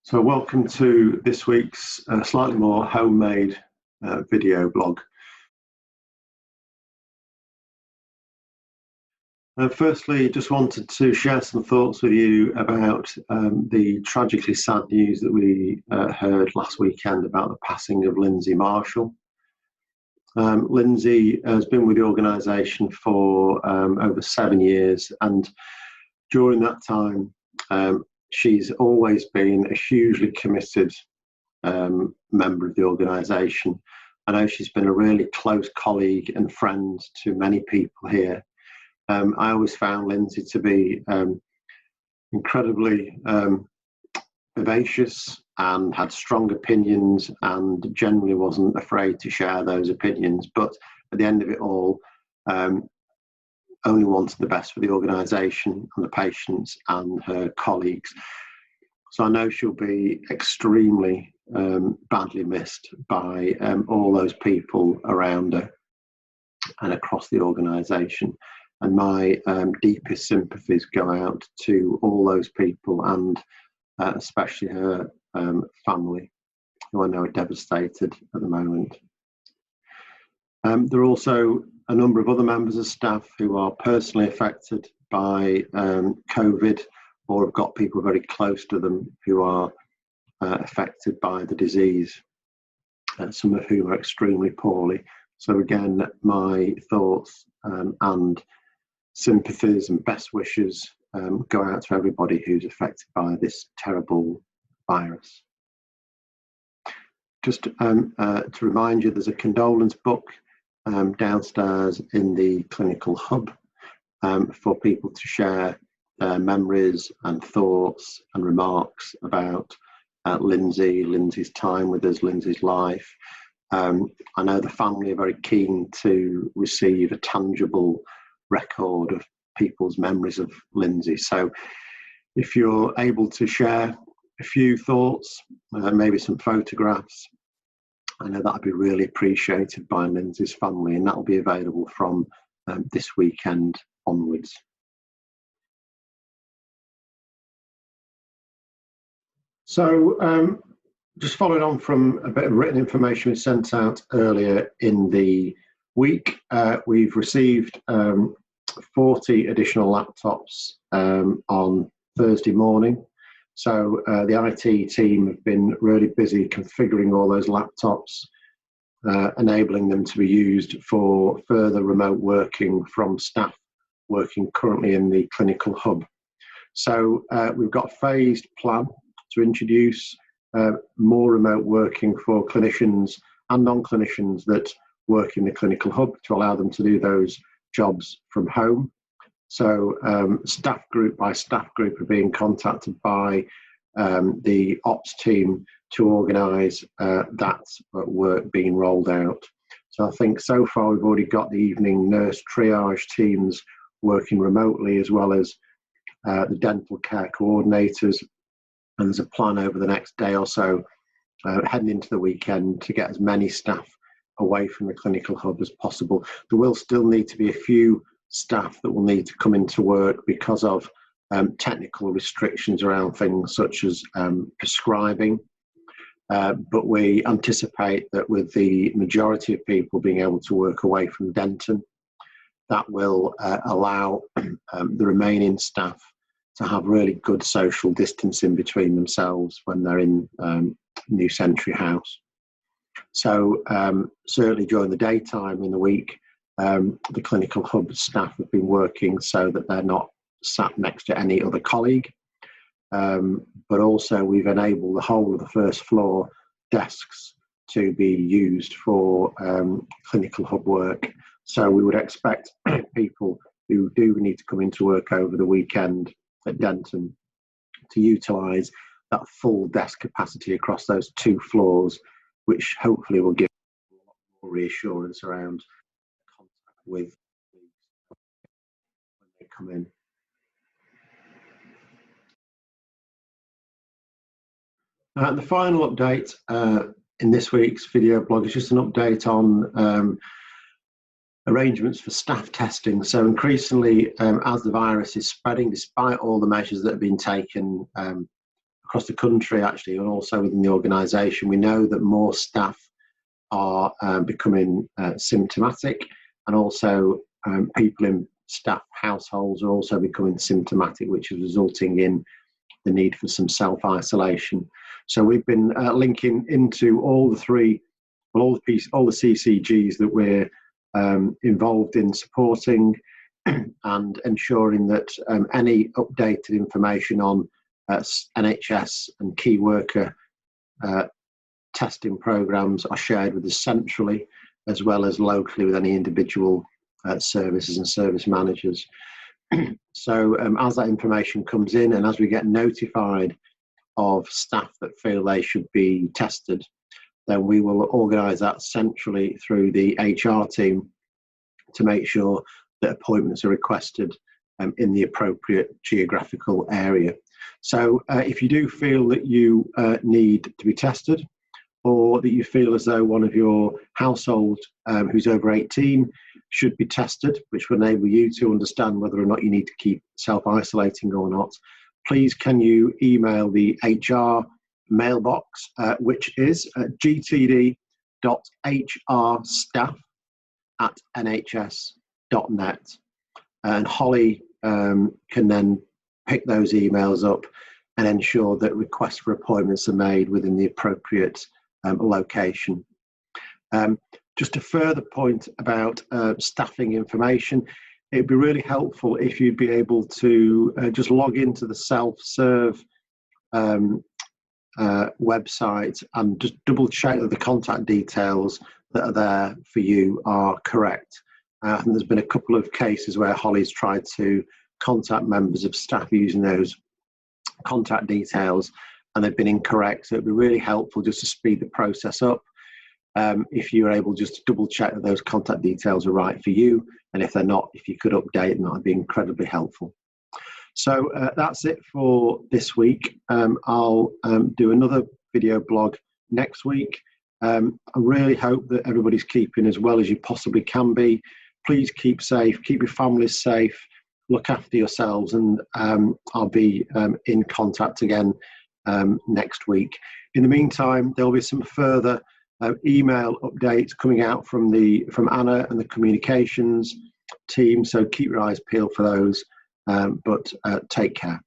So welcome to this week's slightly more homemade video blog. Firstly, just wanted to share some thoughts with you about the tragically sad news that we heard last weekend about the passing of Lindsay Marshall. Lindsay has been with the organisation for over 7 years, and during that time she's always been a hugely committed member of the organisation. I know she's been a really close colleague and friend to many people here. I always found Lindsay to be incredibly vivacious and had strong opinions, and generally wasn't afraid to share those opinions. But at the end of it all, only wanted the best for the organisation and the patients and her colleagues. So I know she'll be extremely badly missed by all those people around her and across the organisation. And my deepest sympathies go out to all those people, and especially her family, who I know are devastated at the moment. There are also a number of other members of staff who are personally affected by COVID, or have got people very close to them who are affected by the disease, some of whom are extremely poorly. So again, my thoughts and sympathies and best wishes go out to everybody who's affected by this terrible virus. Just to remind you, there's a condolence book downstairs in the clinical hub for people to share their memories and thoughts and remarks about Lindsay's time with us, Lindsay's life. I know the family are very keen to receive a tangible record of people's memories of Lindsay. So if you're able to share a few thoughts, maybe some photographs, I know that'd be really appreciated by Lindsay's family, and that'll be available from this weekend onwards. So just following on from a bit of written information we sent out earlier in the week, we've received 40 additional laptops on Thursday morning. So the IT team have been really busy configuring all those laptops, enabling them to be used for further remote working from staff working currently in the clinical hub. So we've got a phased plan to introduce more remote working for clinicians and non-clinicians that work in the clinical hub, to allow them to do those jobs from home. So staff group by staff group are being contacted by the ops team to organise that work being rolled out. So I think so far we've already got the evening nurse triage teams working remotely, as well as the dental care coordinators. And there's a plan over the next day or so, heading into the weekend, to get as many staff away from the clinical hub as possible. There will still need to be a few staff that will need to come into work because of technical restrictions around things such as prescribing. But we anticipate that with the majority of people being able to work away from Denton, that will allow the remaining staff to have really good social distancing between themselves when they're in New Century House. So certainly during the daytime in the week, the clinical hub staff have been working so that they're not sat next to any other colleague. But also we've enabled the whole of the first floor desks to be used for clinical hub work. So we would expect people who do need to come into work over the weekend at Denton to utilise that full desk capacity across those 2 floors, which hopefully will give a lot more reassurance around contact with when they come in. The final update in this week's video blog is just an update on arrangements for staff testing. So increasingly, as the virus is spreading, despite all the measures that have been taken across the country actually, and also within the organisation. We know that more staff are becoming symptomatic, and also people in staff households are also becoming symptomatic, which is resulting in the need for some self-isolation. So we've been linking into all the CCGs that we're involved in supporting, and ensuring that any updated information on NHS and key worker testing programs are shared with us centrally, as well as locally with any individual services and service managers. So as that information comes in, and as we get notified of staff that feel they should be tested, then we will organise that centrally through the HR team to make sure that appointments are requested in the appropriate geographical area. So if you do feel that you need to be tested, or that you feel as though one of your household who's over 18 should be tested, which will enable you to understand whether or not you need to keep self-isolating or not, please can you email the HR mailbox, which is gtd.hrstaff@nhs.net. And Holly can then pick those emails up and ensure that requests for appointments are made within the appropriate location. Just a further point about staffing information, it'd be really helpful if you'd be able to just log into the self-serve website and just double check that the contact details that are there for you are correct. And there's been a couple of cases where Holly's tried to contact members of staff using those contact details, and they've been incorrect. So it'd be really helpful just to speed the process up if you're able just to double check that those contact details are right for you, and if they're not, if you could update them, that would be incredibly helpful. So that's it for this week. I'll do another video blog next week. I really hope that everybody's keeping as well as you possibly can be. Please keep safe, keep your families safe, look after yourselves, and I'll be in contact again next week. In the meantime, there'll be some further email updates coming out from Anna and the communications team, so keep your eyes peeled for those, but take care.